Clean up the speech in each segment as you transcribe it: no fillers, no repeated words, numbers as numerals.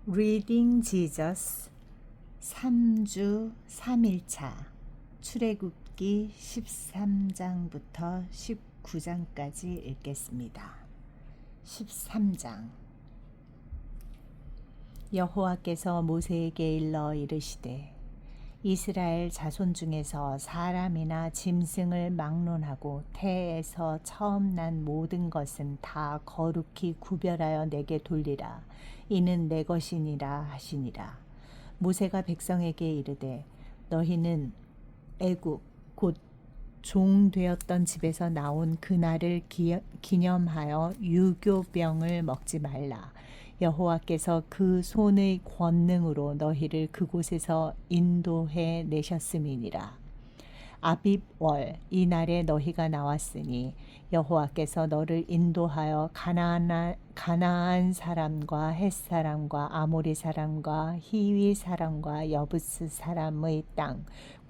Reading Jesus 3주 3일차 출애굽기 13장부터 19장까지 읽겠습니다. 13장 여호와께서 모세에게 일러 이르시되 이스라엘 자손 중에서 사람이나 짐승을 막론하고 태에서 처음 난 모든 것은 다 거룩히 구별하여 내게 돌리라. 이는 내 것이니라 하시니라. 모세가 백성에게 이르되 너희는 애굽 곧 종되었던 집에서 나온 그날을 기념하여 유교병을 먹지 말라. 여호와께서 그 손의 권능으로 너희를 그곳에서 인도해 내셨음이니라. 아빕월 이 날에 너희가 나왔으니 여호와께서 너를 인도하여 가나안 사람과 헷 사람과 아모리 사람과 히위 사람과 여부스 사람의 땅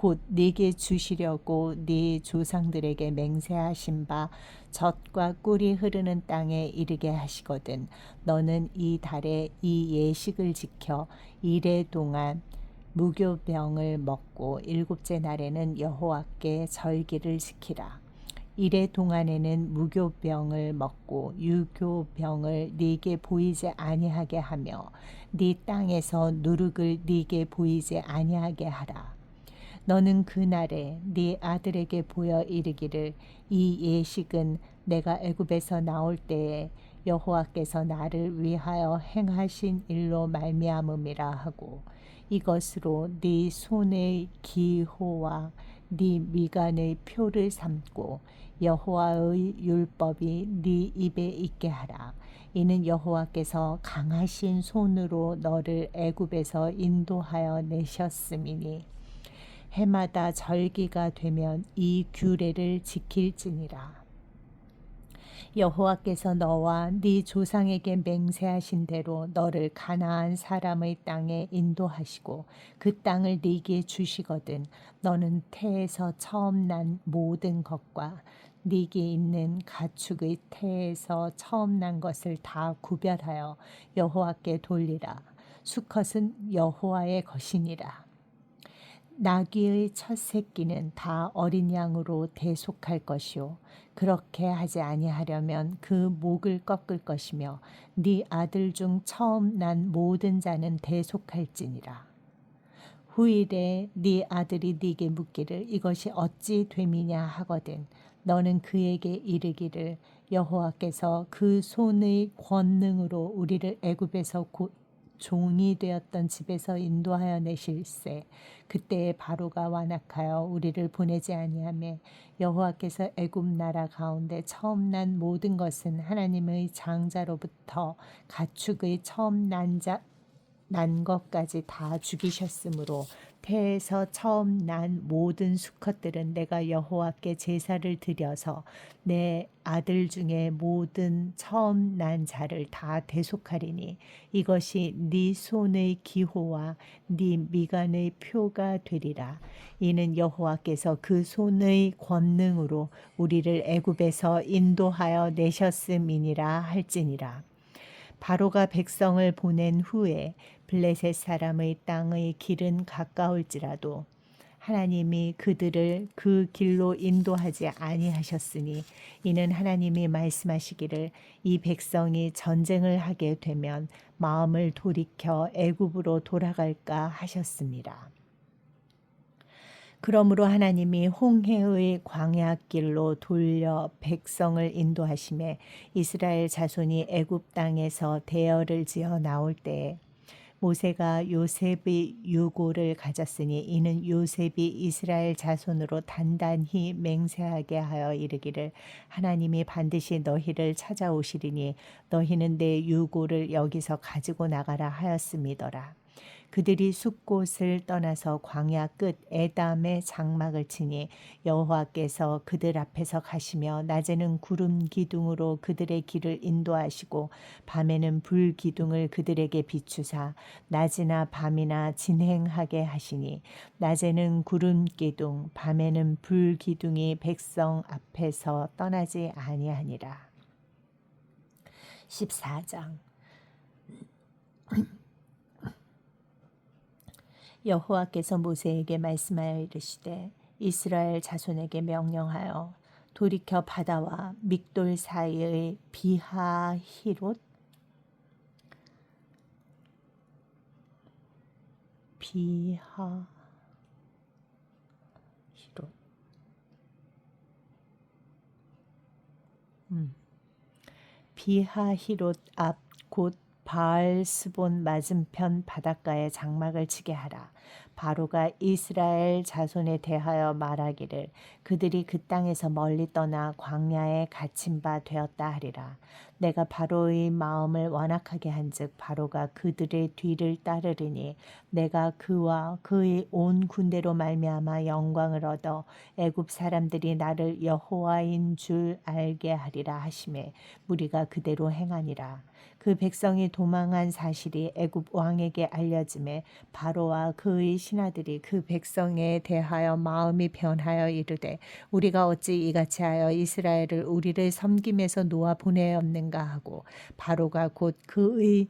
곧 네게 주시려고 네 조상들에게 맹세하신 바 젖과 꿀이 흐르는 땅에 이르게 하시거든. 너는 이 달에 이 예식을 지켜 이래 동안 무교병을 먹고 일곱째 날에는 여호와께 절기를 지키라. 이래 동안에는 무교병을 먹고 유교병을 네게 보이지 아니하게 하며 네 땅에서 누룩을 네게 보이지 아니하게 하라. 너는 그날에 네 아들에게 보여 이르기를 이 예식은 내가 애굽에서 나올 때에 여호와께서 나를 위하여 행하신 일로 말미암음이라 하고 이것으로 네 손의 기호와 네 미간의 표를 삼고 여호와의 율법이 네 입에 있게 하라. 이는 여호와께서 강하신 손으로 너를 애굽에서 인도하여 내셨음이니 해마다 절기가 되면 이 규례를 지킬지니라. 여호와께서 너와 네 조상에게 맹세하신 대로 너를 가나안 사람의 땅에 인도하시고 그 땅을 네게 주시거든. 너는 태에서 처음 난 모든 것과 네게 있는 가축의 태에서 처음 난 것을 다 구별하여 여호와께 돌리라. 수컷은 여호와의 것이니라. 나귀의 첫 새끼는 다 어린 양으로 대속할 것이요 그렇게 하지 아니하려면 그 목을 꺾을 것이며 네 아들 중 처음 난 모든 자는 대속할지니라. 후일에 네 아들이 네게 묻기를 이것이 어찌 됨이냐 하거든 너는 그에게 이르기를 여호와께서 그 손의 권능으로 우리를 애굽에서 종이 되었던 집에서 인도하여 내실세 그때에 바로가 완악하여 우리를 보내지 아니하며 여호와께서 애굽 나라 가운데 처음 난 모든 것은 하나님의 장자로부터 가축의 처음 난 것까지 다 죽이셨으므로 태에서 처음 난 모든 수컷들은 내가 여호와께 제사를 드려서 내 아들 중에 모든 처음 난 자를 다 대속하리니 이것이 네 손의 기호와 네 미간의 표가 되리라. 이는 여호와께서 그 손의 권능으로 우리를 애굽에서 인도하여 내셨음이니라 할지니라. 바로가 백성을 보낸 후에 블레셋 사람의 땅의 길은 가까울지라도 하나님이 그들을 그 길로 인도하지 아니하셨으니 이는 하나님이 말씀하시기를 이 백성이 전쟁을 하게 되면 마음을 돌이켜 애굽으로 돌아갈까 하셨습니다. 그러므로 하나님이 홍해의 광야길로 돌려 백성을 인도하심에 이스라엘 자손이 애굽 땅에서 대열을 지어 나올 때에 모세가 요셉의 유고를 가졌으니 이는 요셉이 이스라엘 자손으로 단단히 맹세하게 하여 이르기를 하나님이 반드시 너희를 찾아오시리니 너희는 내 유고를 여기서 가지고 나가라 하였음이더라. 그들이 숲곳을 떠나서 광야 끝 에담에 장막을 치니 여호와께서 그들 앞에서 가시며 낮에는 구름 기둥으로 그들의 길을 인도하시고 밤에는 불 기둥을 그들에게 비추사 낮이나 밤이나 진행하게 하시니 낮에는 구름 기둥 밤에는 불 기둥이 백성 앞에서 떠나지 아니하니라. 14장 여호와께서 모세에게 말씀하여 이르시되 이스라엘 자손에게 명령하여 돌이켜 바다와 믹돌 사이의 비하히롯 비하히롯 비하히롯 앞 곧 바알스본 맞은편 바닷가에 장막을 치게 하라. 바로가 이스라엘 자손에 대하여 말하기를 그들이 그 땅에서 멀리 떠나 광야에 갇힌 바 되었다 하리라. 내가 바로의 마음을 완악하게 한즉 바로가 그들의 뒤를 따르리니 내가 그와 그의 온 군대로 말미암아 영광을 얻어 애굽 사람들이 나를 여호와인 줄 알게 하리라 하시매 무리가 그대로 행하니라. 그 백성이 도망한 사실이 애굽 왕에게 알려짐에 바로와 그의 신하들이 그 백성에 대하여 마음이 변하여 이르되 우리가 어찌 이같이 하여 이스라엘을 우리를 섬김에서 놓아 보내었는가 하고 바로가 곧 그의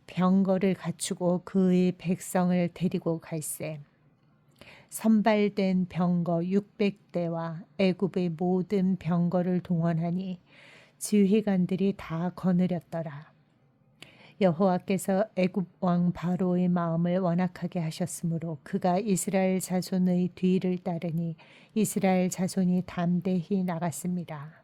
병거를 갖추고 그의 백성을 데리고 갈새 선발된 병거 600대와 애굽의 모든 병거를 동원하니 지휘관들이 다 거느렸더라. 여호와께서 애굽 왕 바로의 마음을 완악하게 하셨으므로 그가 이스라엘 자손의 뒤를 따르니 이스라엘 자손이 담대히 나갔습니다.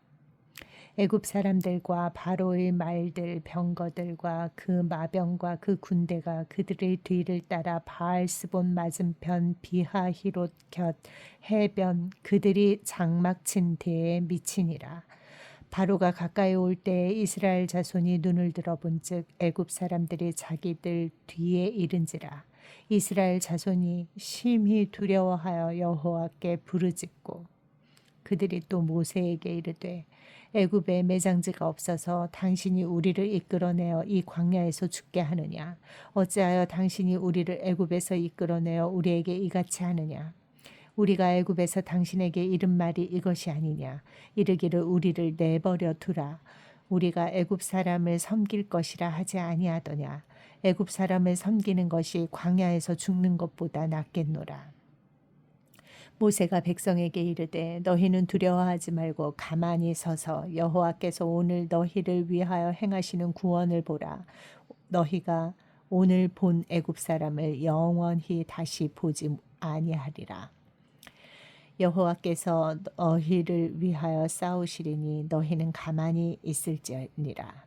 애굽 사람들과 바로의 말들 병거들과 그 마병과 그 군대가 그들의 뒤를 따라 바알스본 맞은편 비하히롯 곁 해변 그들이 장막 친 데에 미치니라. 바로가 가까이 올 때에 이스라엘 자손이 눈을 들어본즉 애굽 사람들이 자기들 뒤에 이른지라. 이스라엘 자손이 심히 두려워하여 여호와께 부르짖고 그들이 또 모세에게 이르되 애굽에 매장지가 없어서 당신이 우리를 이끌어내어 이 광야에서 죽게 하느냐? 어찌하여 당신이 우리를 애굽에서 이끌어내어 우리에게 이같이 하느냐? 우리가 애굽에서 당신에게 이른 말이 이것이 아니냐. 이르기를 우리를 내버려 두라. 우리가 애굽 사람을 섬길 것이라 하지 아니하더냐. 애굽 사람을 섬기는 것이 광야에서 죽는 것보다 낫겠노라. 모세가 백성에게 이르되 너희는 두려워하지 말고 가만히 서서 여호와께서 오늘 너희를 위하여 행하시는 구원을 보라. 너희가 오늘 본 애굽 사람을 영원히 다시 보지 아니하리라. 여호와께서 너희를 위하여 싸우시리니 너희는 가만히 있을지니라.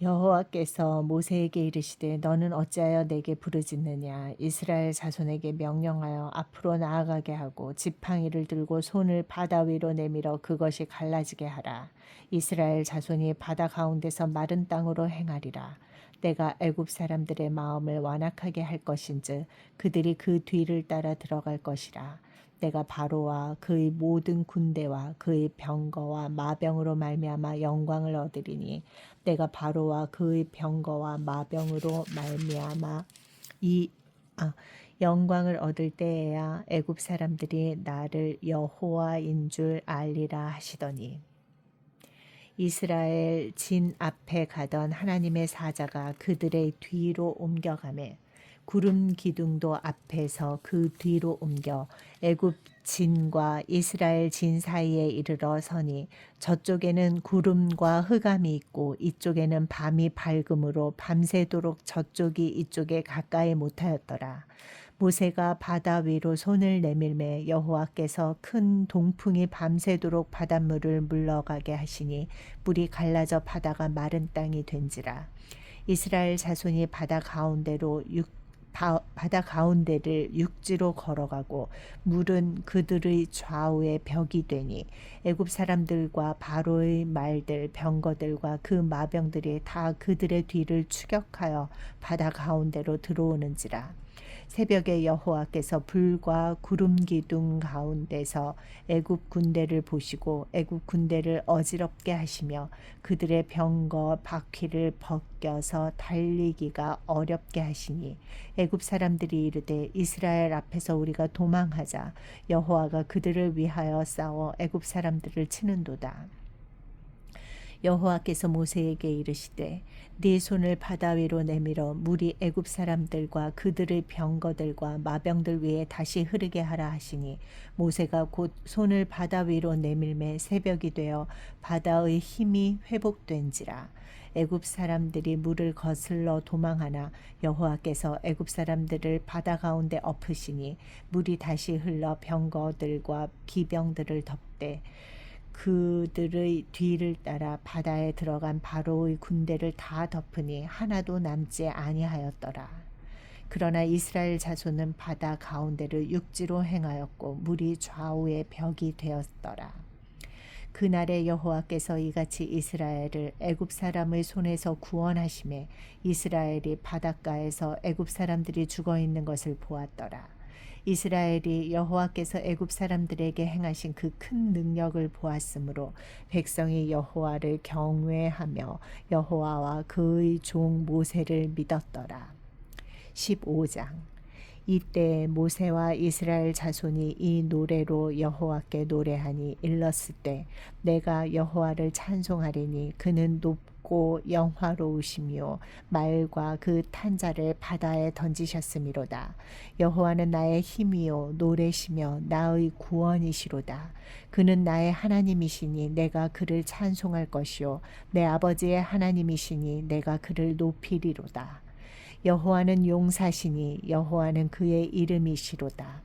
여호와께서 모세에게 이르시되 너는 어찌하여 내게 부르짖느냐. 이스라엘 자손에게 명령하여 앞으로 나아가게 하고 지팡이를 들고 손을 바다 위로 내밀어 그것이 갈라지게 하라. 이스라엘 자손이 바다 가운데서 마른 땅으로 행하리라. 내가 애굽 사람들의 마음을 완악하게 할 것인즉 그들이 그 뒤를 따라 들어갈 것이라. 내가 바로와 그의 모든 군대와 그의 병거와 마병으로 말미암아 영광을 얻으리니 내가 바로와 그의 병거와 마병으로 말미암아 영광을 얻을 때에야 애굽 사람들이 나를 여호와인 줄 알리라 하시더니 이스라엘 진 앞에 가던 하나님의 사자가 그들의 뒤로 옮겨가매 구름 기둥도 앞에서 그 뒤로 옮겨 애굽 진과 이스라엘 진 사이에 이르러 서니 저쪽에는 구름과 흑암이 있고 이쪽에는 밤이 밝음으로 밤새도록 저쪽이 이쪽에 가까이 못하였더라. 모세가 바다 위로 손을 내밀매 여호와께서 큰 동풍이 밤새도록 바닷물을 물러가게 하시니 물이 갈라져 바다가 마른 땅이 된지라. 이스라엘 자손이 바다 가운데를 육지로 걸어가고 물은 그들의 좌우에 벽이 되니 애굽 사람들과 바로의 말들 병거들과 그 마병들이 다 그들의 뒤를 추격하여 바다 가운데로 들어오는지라. 새벽에 여호와께서 불과 구름 기둥 가운데서 애굽 군대를 보시고 애굽 군대를 어지럽게 하시며 그들의 병거 바퀴를 벗겨서 달리기가 어렵게 하시니 애굽 사람들이 이르되 이스라엘 앞에서 우리가 도망하자. 여호와가 그들을 위하여 싸워 애굽 사람들을 치는도다. 여호와께서 모세에게 이르시되 네 손을 바다 위로 내밀어 물이 애굽 사람들과 그들의 병거들과 마병들 위에 다시 흐르게 하라 하시니 모세가 곧 손을 바다 위로 내밀매 새벽이 되어 바다의 힘이 회복된지라. 애굽 사람들이 물을 거슬러 도망하나 여호와께서 애굽 사람들을 바다 가운데 엎으시니 물이 다시 흘러 병거들과 기병들을 덮되 그들의 뒤를 따라 바다에 들어간 바로의 군대를 다 덮으니 하나도 남지 아니하였더라. 그러나 이스라엘 자손은 바다 가운데를 육지로 행하였고 물이 좌우의 벽이 되었더라. 그날에 여호와께서 이같이 이스라엘을 애굽 사람의 손에서 구원하심에 이스라엘이 바닷가에서 애굽 사람들이 죽어 있는 것을 보았더라. 이스라엘이 여호와께서 애굽 사람들에게 행하신 그 큰 능력을 보았으므로 백성이 여호와를 경외하며 여호와와 그의 종 모세를 믿었더라. 15장. 이때 모세와 이스라엘 자손이 이 노래로 여호와께 노래하니 일렀을 때 내가 여호와를 찬송하리니 그는 높고 영화로우시며 말과 그 탄자를 바다에 던지셨음이로다. 여호와는 나의 힘이요 노래시며 나의 구원이시로다. 그는 나의 하나님이시니 내가 그를 찬송할 것이요 내 아버지의 하나님이시니 내가 그를 높이리로다. 여호와는 용사시니 여호와는 그의 이름이시로다.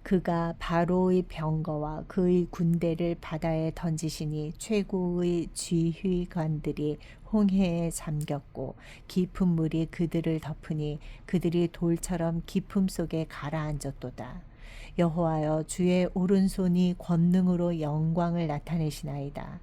그가 바로의 병거와 그의 군대를 바다에 던지시니 최고의 지휘관들이 홍해에 잠겼고 깊은 물이 그들을 덮으니 그들이 돌처럼 깊음 속에 가라앉았도다. 여호와여 주의 오른손이 권능으로 영광을 나타내시나이다.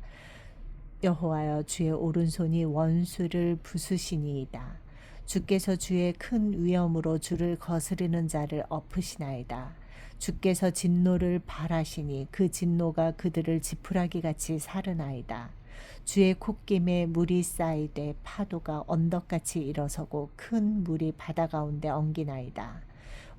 여호와여 주의 오른손이 원수를 부수시니이다. 주께서 주의 큰 위엄으로 주를 거스르는 자를 엎으시나이다. 주께서 진노를 발하시니 그 진노가 그들을 지푸라기같이 사르나이다. 주의 콧김에 물이 쌓이되 파도가 언덕같이 일어서고 큰 물이 바다 가운데 엉기나이다.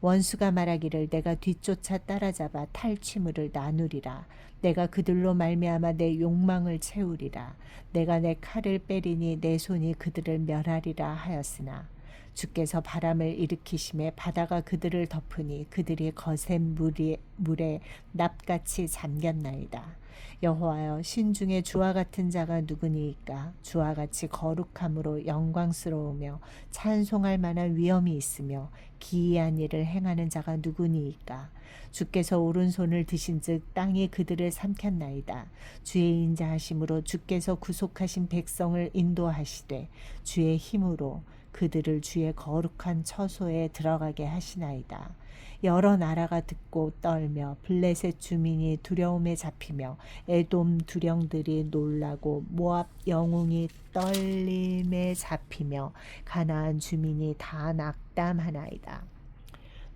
원수가 말하기를 내가 뒤쫓아 따라잡아 탈취물을 나누리라. 내가 그들로 말미암아 내 욕망을 채우리라. 내가 내 칼을 빼리니 내 손이 그들을 멸하리라 하였으나 주께서 바람을 일으키심에 바다가 그들을 덮으니 그들이 거센 물에 납같이 잠겼나이다. 여호와여 신중에 주와 같은 자가 누구니이까? 주와 같이 거룩함으로 영광스러우며 찬송할 만한 위엄이 있으며 기이한 일을 행하는 자가 누구니이까? 주께서 오른손을 드신즉 땅이 그들을 삼켰나이다. 주의 인자하심으로 주께서 구속하신 백성을 인도하시되 주의 힘으로 그들을 주의 거룩한 처소에 들어가게 하시나이다. 여러 나라가 듣고 떨며 블레셋 주민이 두려움에 잡히며 에돔 두령들이 놀라고 모압 영웅이 떨림에 잡히며 가나안 주민이 다 낙담하나이다.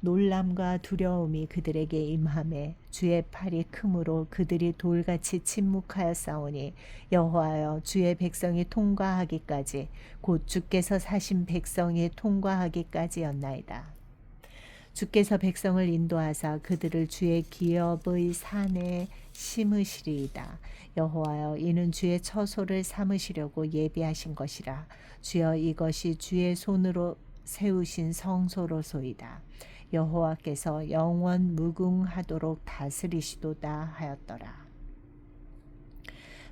놀람과 두려움이 그들에게 임하매 주의 팔이 크므로 그들이 돌같이 침묵하였사오니 여호와여 주의 백성이 통과하기까지 곧 주께서 사신 백성이 통과하기까지였나이다. 주께서 백성을 인도하사 그들을 주의 기업의 산에 심으시리이다. 여호와여 이는 주의 처소를 삼으시려고 예비하신 것이라. 주여 이것이 주의 손으로 세우신 성소로소이다. 여호와께서 영원 무궁하도록 다스리시도다 하였더라.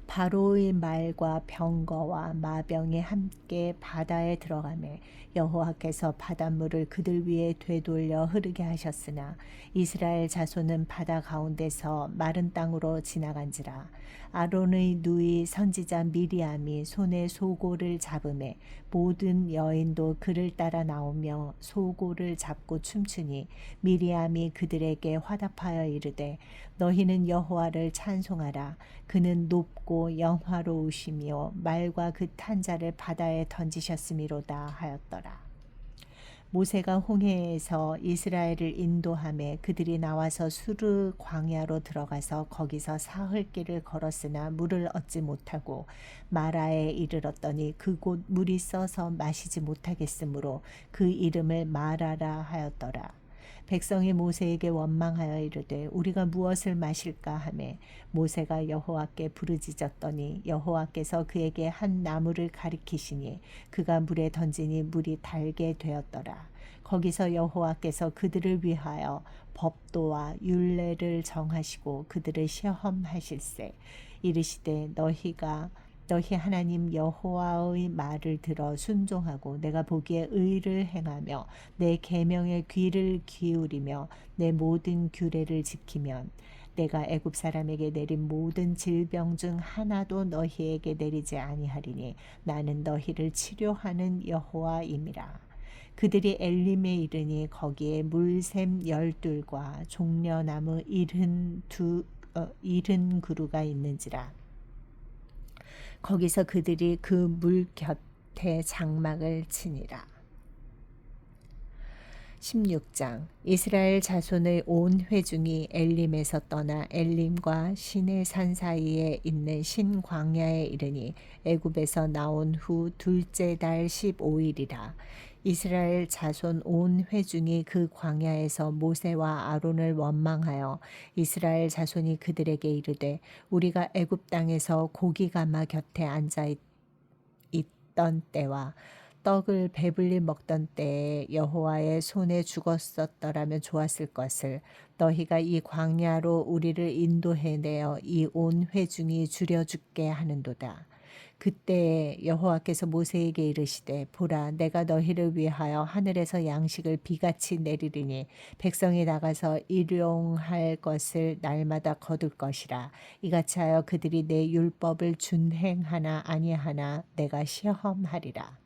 바로의 말과 병거와 마병이 함께 바다에 들어가매 여호와께서 바닷물을 그들 위에 되돌려 흐르게 하셨으나 이스라엘 자손은 바다 가운데서 마른 땅으로 지나간지라. 아론의 누이 선지자 미리암이 손에 소고를 잡음에 모든 여인도 그를 따라 나오며 소고를 잡고 춤추니 미리암이 그들에게 화답하여 이르되 너희는 여호와를 찬송하라. 그는 높고 영화로우시며 말과 그 탄자를 바다에 던지셨음이로다 하였더라. 모세가 홍해에서 이스라엘을 인도하매 그들이 나와서 수르 광야로 들어가서 거기서 사흘 길을 걸었으나 물을 얻지 못하고 마라에 이르렀더니 그곳 물이 써서 마시지 못하겠으므로 그 이름을 마라라 하였더라. 백성이 모세에게 원망하여 이르되 우리가 무엇을 마실까 하매 모세가 여호와께 부르짖었더니 여호와께서 그에게 한 나무를 가리키시니 그가 물에 던지니 물이 달게 되었더라. 거기서 여호와께서 그들을 위하여 법도와 율례를 정하시고 그들을 시험하실세. 이르시되 너희 하나님 여호와의 말을 들어 순종하고 내가 보기에 의를 행하며 내 계명에 귀를 기울이며 내 모든 규례를 지키면 내가 애굽 사람에게 내린 모든 질병 중 하나도 너희에게 내리지 아니하리니 나는 너희를 치료하는 여호와임이라. 그들이 엘림에 이르니 거기에 물샘 12과 종려나무 70 그루가 있는지라. 거기서 그들이 그 물 곁에 장막을 치니라. 16장. 이스라엘 자손의 온 회중이 엘림에서 떠나 엘림과 시내 산 사이에 있는 신광야에 이르니 애굽에서 나온 후 둘째 달 15일이라. 이스라엘 자손 온 회중이 그 광야에서 모세와 아론을 원망하여 이스라엘 자손이 그들에게 이르되 우리가 애굽 땅에서 고기 가마 곁에 앉아 있던 때와 떡을 배불리 먹던 때에 여호와의 손에 죽었었더라면 좋았을 것을 너희가 이 광야로 우리를 인도해내어 이 온 회중이 줄여 죽게 하는도다. 그때에 여호와께서 모세에게 이르시되 보라 내가 너희를 위하여 하늘에서 양식을 비같이 내리리니 백성이 나가서 일용할 것을 날마다 거둘 것이라. 이같이 하여 그들이 내 율법을 준행하나 아니하나 내가 시험하리라.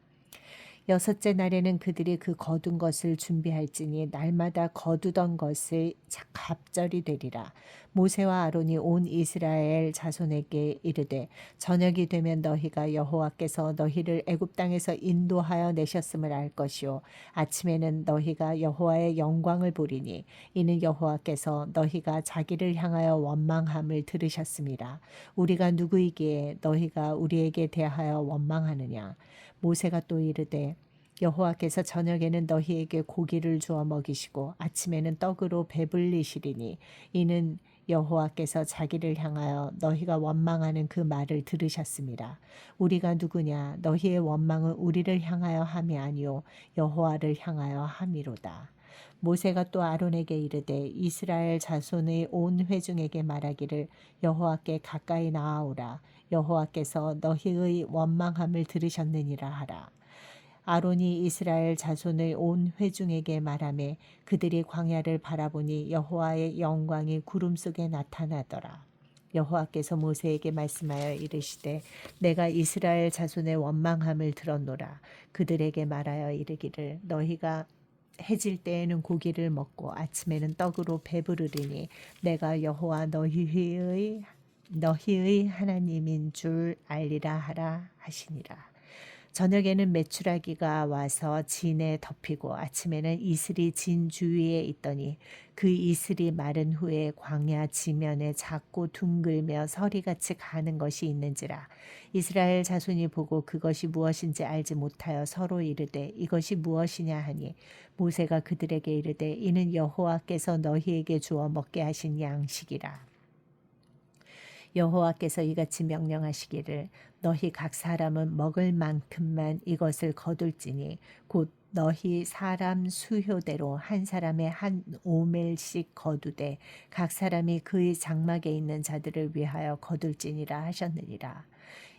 여섯째 날에는 그들이 그 거둔 것을 준비할지니 날마다 거두던 것을 갑절이 되리라. 모세와 아론이 온 이스라엘 자손에게 이르되 저녁이 되면 너희가 여호와께서 너희를 애굽 땅에서 인도하여 내셨음을 알 것이요 아침에는 너희가 여호와의 영광을 보리니 이는 여호와께서 너희가 자기를 향하여 원망함을 들으셨습니다. 우리가 누구이기에 너희가 우리에게 대하여 원망하느냐. 모세가 또 이르되 여호와께서 저녁에는 너희에게 고기를 주어 먹이시고 아침에는 떡으로 배불리시리니 이는 여호와께서 자기를 향하여 너희가 원망하는 그 말을 들으셨습니다. 우리가 누구냐 너희의 원망은 우리를 향하여 함이 아니요 여호와를 향하여 함이로다. 모세가 또 아론에게 이르되 이스라엘 자손의 온 회중에게 말하기를 여호와께 가까이 나아오라. 여호와께서 너희의 원망함을 들으셨느니라 하라. 아론이 이스라엘 자손의 온 회중에게 말하매 그들이 광야를 바라보니 여호와의 영광이 구름 속에 나타나더라. 여호와께서 모세에게 말씀하여 이르시되 내가 이스라엘 자손의 원망함을 들었노라. 그들에게 말하여 이르기를 너희가 해질 때에는 고기를 먹고 아침에는 떡으로 배부르리니 내가 여호와 너희의 하나님인 줄 알리라 하라 하시니라. 저녁에는 메추라기가 와서 진에 덮이고 아침에는 이슬이 진 주위에 있더니 그 이슬이 마른 후에 광야 지면에 작고 둥글며 서리같이 가는 것이 있는지라. 이스라엘 자손이 보고 그것이 무엇인지 알지 못하여 서로 이르되 이것이 무엇이냐 하니 모세가 그들에게 이르되 이는 여호와께서 너희에게 주어 먹게 하신 양식이라. 여호와께서 이같이 명령하시기를 너희 각 사람은 먹을 만큼만 이것을 거둘지니 곧 너희 사람 수효대로 한 사람의 한 오멜씩 거두되 각 사람이 그의 장막에 있는 자들을 위하여 거둘지니라 하셨느니라.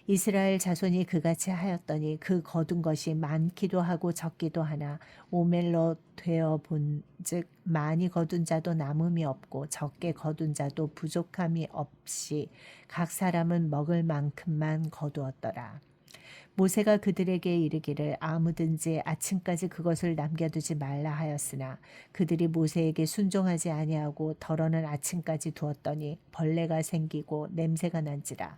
이스라엘 자손이 그같이 하였더니 그 거둔 것이 많기도 하고 적기도 하나 오멜로 되어 본즉 많이 거둔 자도 남음이 없고 적게 거둔 자도 부족함이 없이 각 사람은 먹을 만큼만 거두었더라. 모세가 그들에게 이르기를 아무든지 아침까지 그것을 남겨두지 말라 하였으나 그들이 모세에게 순종하지 아니하고 덜어는 아침까지 두었더니 벌레가 생기고 냄새가 난지라.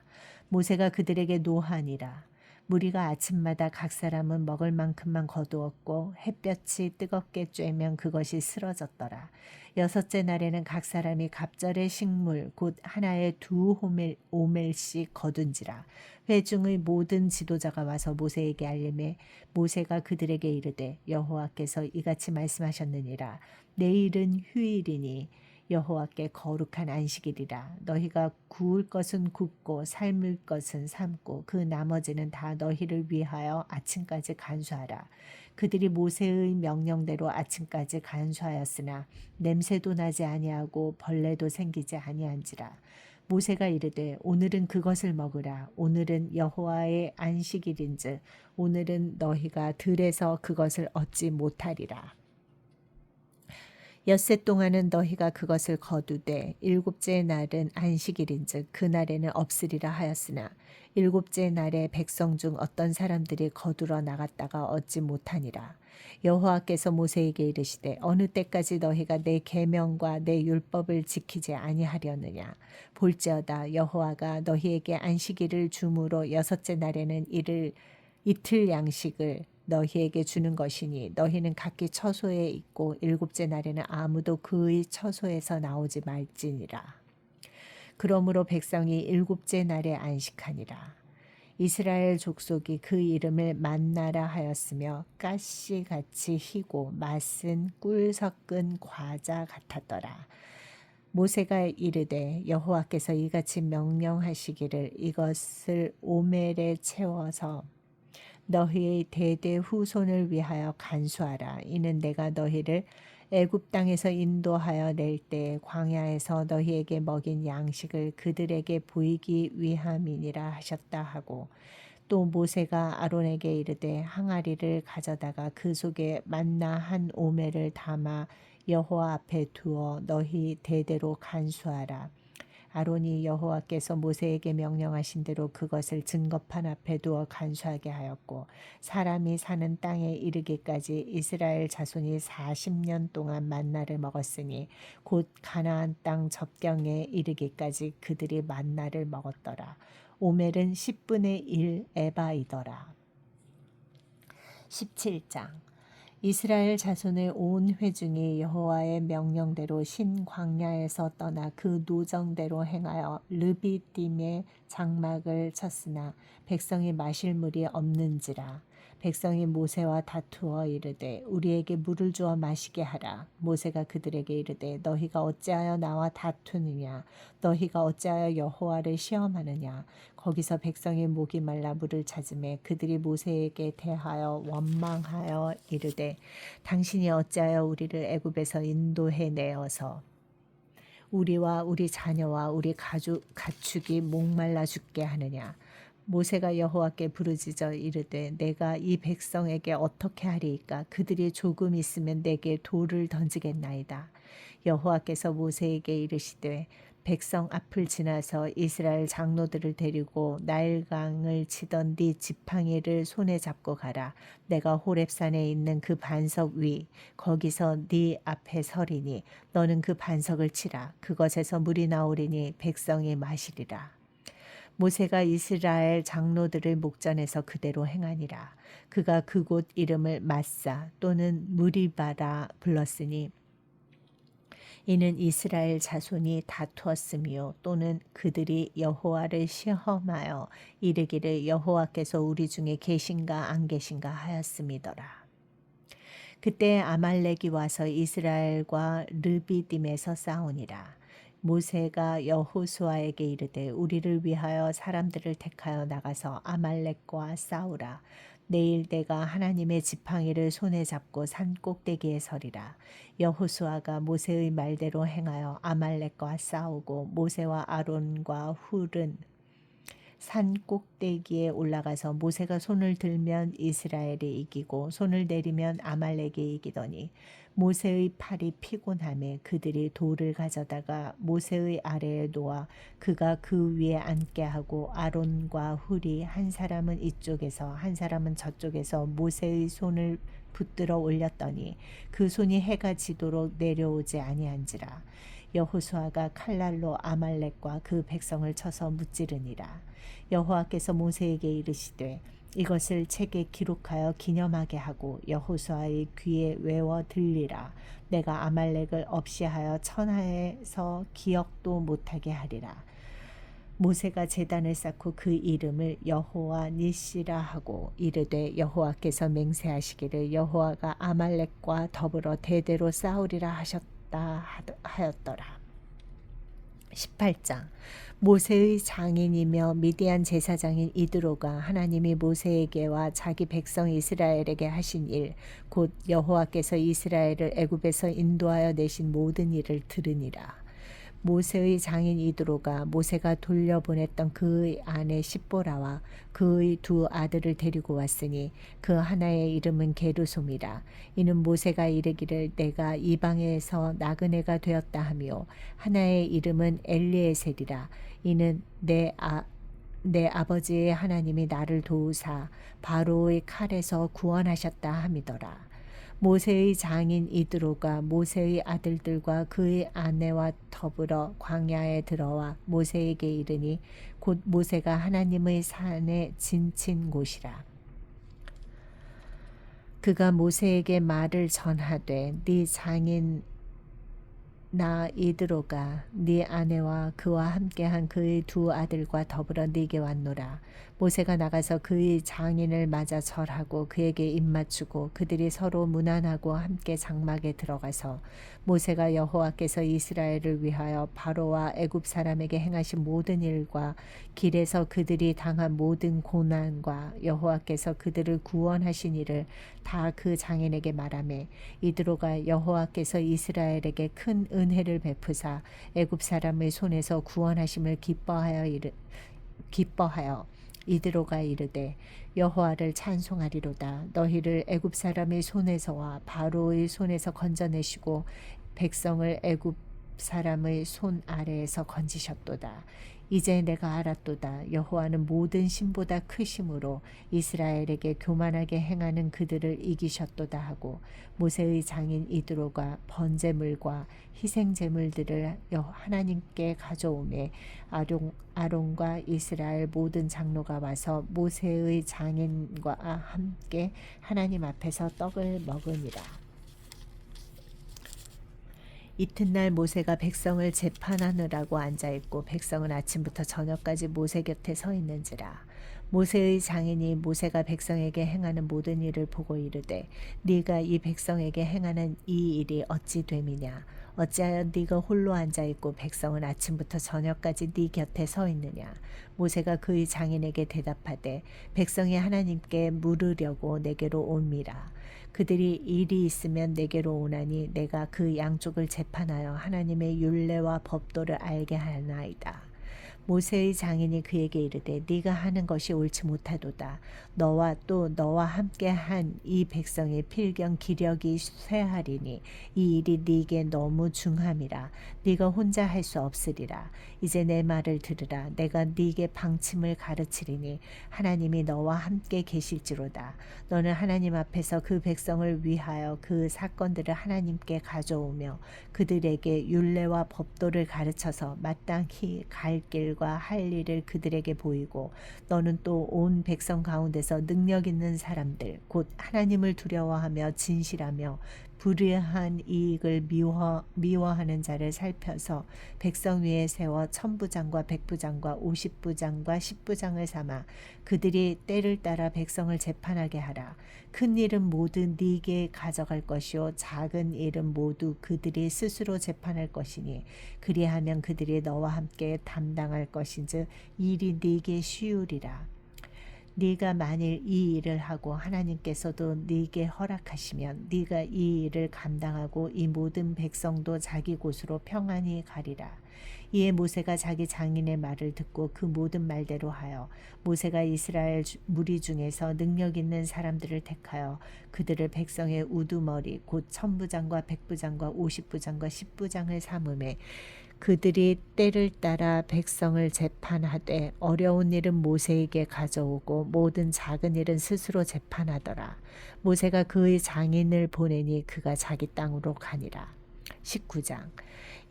모세가 그들에게 노하니라. 무리가 아침마다 각 사람은 먹을 만큼만 거두었고 햇볕이 뜨겁게 쬐면 그것이 쓰러졌더라. 여섯째 날에는 각 사람이 갑절의 식물 곧 하나에 2오멜씩 거둔지라. 회중의 모든 지도자가 와서 모세에게 알림해 모세가 그들에게 이르되 여호와께서 이같이 말씀하셨느니라. 내일은 휴일이니 여호와께 거룩한 안식일이라. 너희가 구울 것은 굽고 삶을 것은 삶고 그 나머지는 다 너희를 위하여 아침까지 간수하라. 그들이 모세의 명령대로 아침까지 간수하였으나 냄새도 나지 아니하고 벌레도 생기지 아니한지라. 모세가 이르되 오늘은 그것을 먹으라. 오늘은 여호와의 안식일인즉 오늘은 너희가 들에서 그것을 얻지 못하리라. 엿새 동안은 너희가 그것을 거두되 일곱째 날은 안식일인즉 그날에는 없으리라 하였으나 일곱째 날에 백성 중 어떤 사람들이 거두러 나갔다가 얻지 못하니라. 여호와께서 모세에게 이르시되 어느 때까지 너희가 내 계명과 내 율법을 지키지 아니하려느냐. 볼지어다 여호와가 너희에게 안식일을 주므로 여섯째 날에는 이틀 양식을 너희에게 주는 것이니 너희는 각기 처소에 있고 일곱째 날에는 아무도 그의 처소에서 나오지 말지니라. 그러므로 백성이 일곱째 날에 안식하니라. 이스라엘 족속이 그 이름을 만나라 하였으며 가시같이 희고 맛은 꿀 섞은 과자 같았더라. 모세가 이르되 여호와께서 이같이 명령하시기를 이것을 오멜에 채워서 너희의 대대 후손을 위하여 간수하라. 이는 내가 너희를 애굽 땅에서 인도하여 낼 때 광야에서 너희에게 먹인 양식을 그들에게 보이기 위함이니라 하셨다 하고 또 모세가 아론에게 이르되 항아리를 가져다가 그 속에 만나 한 오멜을 담아 여호와 앞에 두어 너희 대대로 간수하라. 아론이 여호와께서 모세에게 명령하신 대로 그것을 증거판 앞에 두어 간수하게 하였고 사람이 사는 땅에 이르기까지 이스라엘 자손이 40년 동안 만나를 먹었으니 곧 가나안 땅 접경에 이르기까지 그들이 만나를 먹었더라. 오멜은 10분의 1 에바이더라. 17장 이스라엘 자손의 온 회중이 여호와의 명령대로 신 광야에서 떠나 그 노정대로 행하여 르비딤의 장막을 쳤으나 백성이 마실 물이 없는지라. 백성이 모세와 다투어 이르되 우리에게 물을 주어 마시게 하라. 모세가 그들에게 이르되 너희가 어찌하여 나와 다투느냐. 너희가 어찌하여 여호와를 시험하느냐. 거기서 백성의 목이 말라 물을 찾으매 그들이 모세에게 대하여 원망하여 이르되 당신이 어찌하여 우리를 애굽에서 인도해 내어서 우리와 우리 자녀와 우리 가축이 목말라 죽게 하느냐. 모세가 여호와께 부르짖어 이르되 내가 이 백성에게 어떻게 하리이까. 그들이 조금 있으면 내게 돌을 던지겠나이다. 여호와께서 모세에게 이르시되 백성 앞을 지나서 이스라엘 장로들을 데리고 나일강을 치던 네 지팡이를 손에 잡고 가라. 내가 호렙산에 있는 그 반석 위 거기서 네 앞에 서리니 너는 그 반석을 치라. 그것에서 물이 나오리니 백성이 마시리라. 모세가 이스라엘 장로들을 목전에서 그대로 행하니라. 그가 그곳 이름을 마사 또는 무리바라 불렀으니 이는 이스라엘 자손이 다투었으며 또는 그들이 여호와를 시험하여 이르기를 여호와께서 우리 중에 계신가 안 계신가 하였음이더라. 그때 아말렉이 와서 이스라엘과 르비딤에서 싸우니라. 모세가 여호수아에게 이르되 우리를 위하여 사람들을 택하여 나가서 아말렉과 싸우라. 내일 내가 하나님의 지팡이를 손에 잡고 산 꼭대기에 서리라. 여호수아가 모세의 말대로 행하여 아말렉과 싸우고 모세와 아론과 훌은 산 꼭대기에 올라가서 모세가 손을 들면 이스라엘이 이기고 손을 내리면 아말렉이 이기더니 모세의 팔이 피곤함에 그들이 돌을 가져다가 모세의 아래에 놓아 그가 그 위에 앉게 하고 아론과 훌이 한 사람은 이쪽에서 한 사람은 저쪽에서 모세의 손을 붙들어 올렸더니 그 손이 해가 지도록 내려오지 아니한지라. 여호수아가 칼날로 아말렉과 그 백성을 쳐서 무찌르니라. 여호와께서 모세에게 이르시되 이것을 책에 기록하여 기념하게 하고 여호수아의 귀에 외워 들리라. 내가 아말렉을 없이 하여 천하에서 기억도 못하게 하리라. 모세가 제단을 쌓고 그 이름을 여호와 니시라 하고 이르되 여호와께서 맹세하시기를 여호와가 아말렉과 더불어 대대로 싸우리라 하셨다 하였더라. 18장. 모세의 장인이며 미디안 제사장인 이드로가 하나님이 모세에게와 자기 백성 이스라엘에게 하신 일 곧 여호와께서 이스라엘을 애굽에서 인도하여 내신 모든 일을 들으니라. 모세의 장인 이드로가 모세가 돌려보냈던 그의 아내 십보라와 그의 두 아들을 데리고 왔으니 그 하나의 이름은 게르솜이라. 이는 모세가 이르기를 내가 이방에서 나그네가 되었다 하며 하나의 이름은 엘리에셀이라. 이는 내 아버지의 하나님이 나를 도우사 바로의 칼에서 구원하셨다 함이더라. 모세의 장인 이드로가 모세의 아들들과 그의 아내와 더불어 광야에 들어와 모세에게 이르니 곧 모세가 하나님의 산에 진친 곳이라. 그가 모세에게 말을 전하되 네 장인 나 이드로가 네 아내와 그와 함께한 그의 두 아들과 더불어 네게 왔노라. 모세가 나가서 그의 장인을 맞아 절하고 그에게 입맞추고 그들이 서로 문안하고 함께 장막에 들어가서 모세가 여호와께서 이스라엘을 위하여 바로와 애굽 사람에게 행하신 모든 일과 길에서 그들이 당한 모든 고난과 여호와께서 그들을 구원하신 일을 다 그 장인에게 말하매 이드로가 여호와께서 이스라엘에게 큰 은혜를 베푸사 애굽 사람의 손에서 구원하심을 기뻐하여 이드로가 이르되 여호와를 찬송하리로다. 너희를 애굽 사람의 손에서와 바로의 손에서 건져내시고 백성을 애굽 사람의 손 아래에서 건지셨도다. 이제 내가 알았도다. 여호와는 모든 신보다 크심으로 이스라엘에게 교만하게 행하는 그들을 이기셨도다 하고 모세의 장인 이드로가 번제물과 희생제물들을 하나님께 가져오매 아론과 이스라엘 모든 장로가 와서 모세의 장인과 함께 하나님 앞에서 떡을 먹으니라. 이튿날 모세가 백성을 재판하느라고 앉아있고 백성은 아침부터 저녁까지 모세 곁에 서 있는지라. 모세의 장인이 모세가 백성에게 행하는 모든 일을 보고 이르되 네가 이 백성에게 행하는 이 일이 어찌 됨이냐. 어찌하여 네가 홀로 앉아있고 백성은 아침부터 저녁까지 네 곁에 서 있느냐. 모세가 그의 장인에게 대답하되 백성이 하나님께 물으려고 내게로 옴이라. 그들이 일이 있으면 내게로 오나니 내가 그 양쪽을 재판하여 하나님의 율례와 법도를 알게 하나이다. 모세의 장인이 그에게 이르되 네가 하는 것이 옳지 못하도다. 너와 또 너와 함께 한 이 백성의 필경 기력이 쇠하리니 이 일이 네게 너무 중함이라. 네가 혼자 할 수 없으리라. 이제 내 말을 들으라. 내가 네게 방침을 가르치리니 하나님이 너와 함께 계실지로다. 너는 하나님 앞에서 그 백성을 위하여 그 사건들을 하나님께 가져오며 그들에게 율례와 법도를 가르쳐서 마땅히 갈 길과 할 일을 그들에게 보이고 너는 또 온 백성 가운데서 능력 있는 사람들 곧 하나님을 두려워하며 진실하며 불의한 이익을 미워하는 자를 살펴서 백성 위에 세워 천부장과 백부장과 50부장과 10부장을 삼아 그들이 때를 따라 백성을 재판하게 하라. 큰 일은 모두 네게 가져갈 것이요 작은 일은 모두 그들이 스스로 재판할 것이니 그리하면 그들이 너와 함께 담당할 것인즉 일이 네게 쉬우리라. 네가 만일 이 일을 하고 하나님께서도 네게 허락하시면 네가 이 일을 감당하고 이 모든 백성도 자기 곳으로 평안히 가리라. 이에 모세가 자기 장인의 말을 듣고 그 모든 말대로 하여 모세가 이스라엘 무리 중에서 능력 있는 사람들을 택하여 그들을 백성의 우두머리 곧 천부장과 백부장과 50부장과 10부장을 삼음에 그들이 때를 따라 백성을 재판하되 어려운 일은 모세에게 가져오고 모든 작은 일은 스스로 재판하더라. 모세가 그의 장인을 보내니 그가 자기 땅으로 가니라. 19장.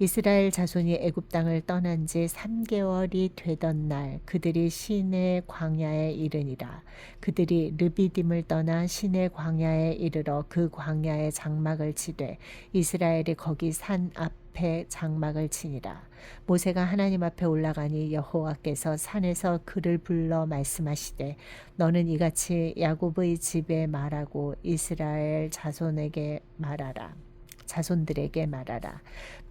이스라엘 자손이 애굽 땅을 떠난 지 3개월이 되던 날 그들이 시내 광야에 이르니라. 그들이 르비딤을 떠나 시내 광야에 이르러 그 광야에 장막을 치되 이스라엘이 거기 산 앞에 장막을 치니라. 모세가 하나님 앞에 올라가니 여호와께서 산에서 그를 불러 말씀하시되 너는 이같이 야곱의 집에 말하고 이스라엘 자손들에게 말하라.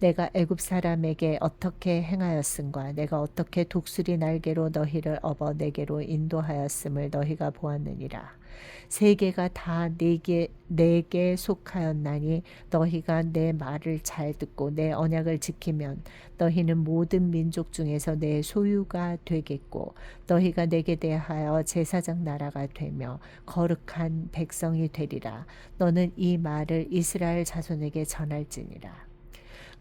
내가 애굽 사람에게 어떻게 행하였음과 내가 어떻게 독수리 날개로 너희를 업어 내게로 인도하였음을 너희가 보았느니라. 세계가 다 내게 속하였나니 너희가 내 말을 잘 듣고 내 언약을 지키면 너희는 모든 민족 중에서 내 소유가 되겠고 너희가 내게 대하여 제사장 나라가 되며 거룩한 백성이 되리라. 너는 이 말을 이스라엘 자손에게 전할지니라.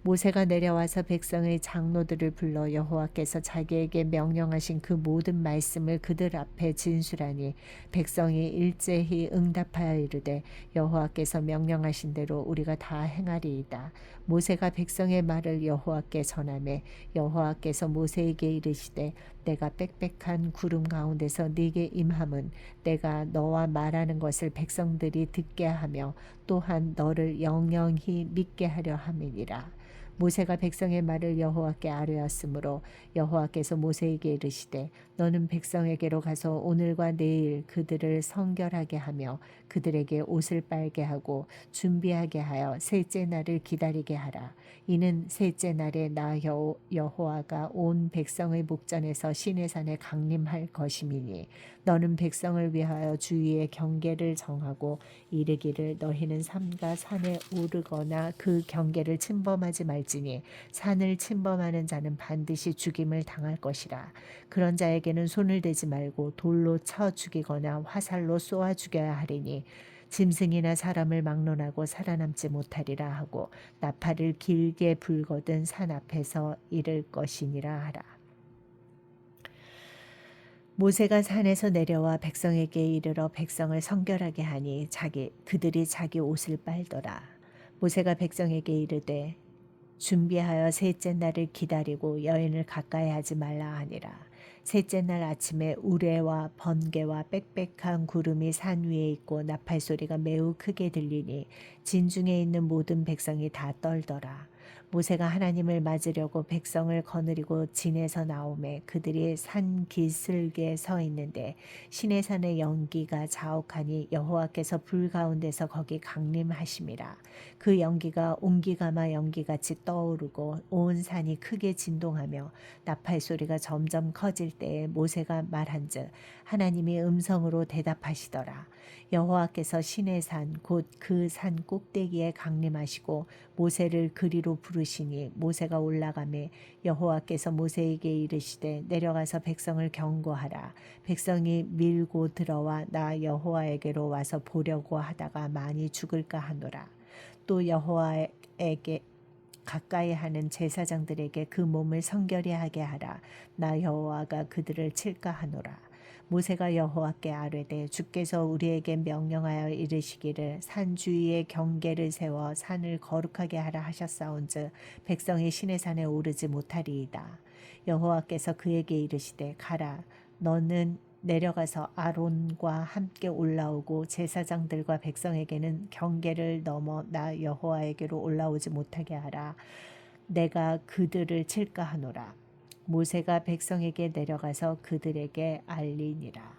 모세가 내려와서 백성의 장로들을 불러 여호와께서 자기에게 명령하신 그 모든 말씀을 그들 앞에 진술하니 백성이 일제히 응답하여 이르되 여호와께서 명령하신 대로 우리가 다 행하리이다. 모세가 백성의 말을 여호와께 전하매 여호와께서 모세에게 이르시되 내가 빽빽한 구름 가운데서 네게 임함은 내가 너와 말하는 것을 백성들이 듣게 하며 또한 너를 영영히 믿게 하려 함이니라. 모세가 백성의 말을 여호와께 아뢰었으므로 여호와께서 모세에게 이르시되 너는 백성에게로 가서 오늘과 내일 그들을 성결하게 하며 그들에게 옷을 빨게 하고 준비하게 하여 셋째 날을 기다리게 하라. 이는 셋째 날에 나 여호와가 온 백성의 목전에서 시내산에 강림할 것임이니 너는 백성을 위하여 주위의 경계를 정하고 이르기를 너희는 삼가 산에 오르거나 그 경계를 침범하지 말지니 산을 침범하는 자는 반드시 죽임을 당할 것이라. 그런 자에게는 손을 대지 말고 돌로 쳐 죽이거나 화살로 쏘아 죽여야 하리니 짐승이나 사람을 막론하고 살아남지 못하리라 하고 나팔을 길게 불거든 산 앞에서 이를 것이니라 하라. 모세가 산에서 내려와 백성에게 이르러 백성을 성결하게 하니 그들이 자기 옷을 빨더라. 모세가 백성에게 이르되 준비하여 셋째 날을 기다리고 여인을 가까이 하지 말라 하니라. 셋째 날 아침에 우레와 번개와 빽빽한 구름이 산 위에 있고 나팔 소리가 매우 크게 들리니 진중에 있는 모든 백성이 다 떨더라. 모세가 하나님을 맞으려고 백성을 거느리고 진에서 나오매 그들이 산 기슭에 서 있는데 시내산의 연기가 자욱하니 여호와께서 불 가운데서 거기 강림하심이라. 그 연기가 옹기가마 연기같이 떠오르고 온 산이 크게 진동하며 나팔 소리가 점점 커질 때에 모세가 말한즉 하나님이 음성으로 대답하시더라. 여호와께서 시내산 곧 그 산 꼭대기에 강림하시고 모세를 그리로 부르시니 모세가 올라가매 여호와께서 모세에게 이르시되 내려가서 백성을 경고하라. 백성이 밀고 들어와 나 여호와에게로 와서 보려고 하다가 많이 죽을까 하노라. 또 여호와에게 가까이 하는 제사장들에게 그 몸을 성결히 하게 하라. 나 여호와가 그들을 칠까 하노라. 모세가 여호와께 아뢰되 주께서 우리에게 명령하여 이르시기를 산 주위에 경계를 세워 산을 거룩하게 하라 하셨사온즉 백성이 시내산에 오르지 못하리이다. 여호와께서 그에게 이르시되 가라. 너는 내려가서 아론과 함께 올라오고 제사장들과 백성에게는 경계를 넘어 나 여호와에게로 올라오지 못하게 하라. 내가 그들을 칠까 하노라. 모세가 백성에게 내려가서 그들에게 알리니라.